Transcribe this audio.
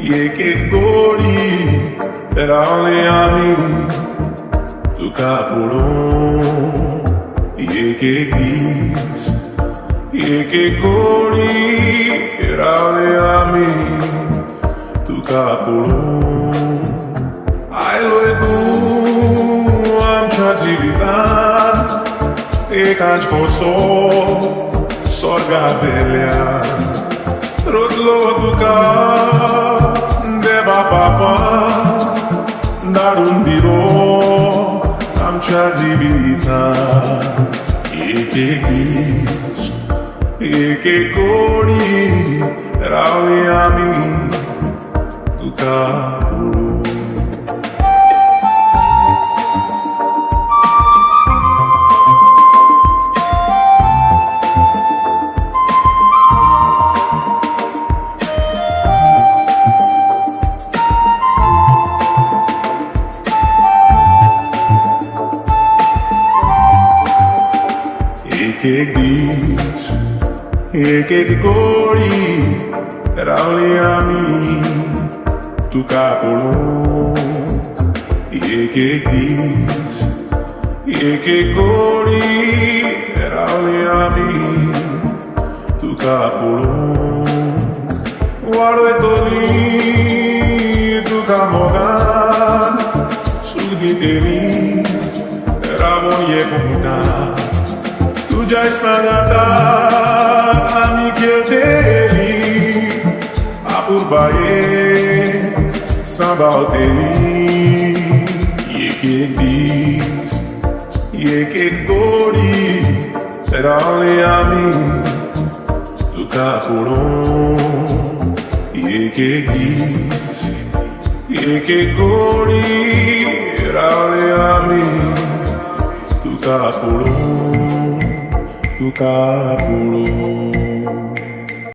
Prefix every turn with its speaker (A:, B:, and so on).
A: ये के गोरी रावले आमी तुका पुरो ये के गीस ये के गोरी रावले आमी तुका पुरो आयलोय तू आमच्या जिवितान एकाच कोसो स्वर्गा वेल्यान रोजलो तुका देवा बापा दारून दिलो आमच्या जिवितान एक एक दीस एक एक कोणी रावली आमी तुका पुरो एक दीस एक एक गोरी रावली आमी तुका पळोवंक एक एक दीस एक एक गोरी रावली आमी तुका पळोवंक वाडयतली तुका मोगान सूख दितेली रावून एकवटा तुझ्या सांगातात आमी खेळतेली आपुरबाये सांबाळतेली एक एक दीस एक एक गोडी रावली आमी तुका पळोवंक एक एक दीस एक एक गोडी रावली आमी तुका पळोवंक तुका पुरो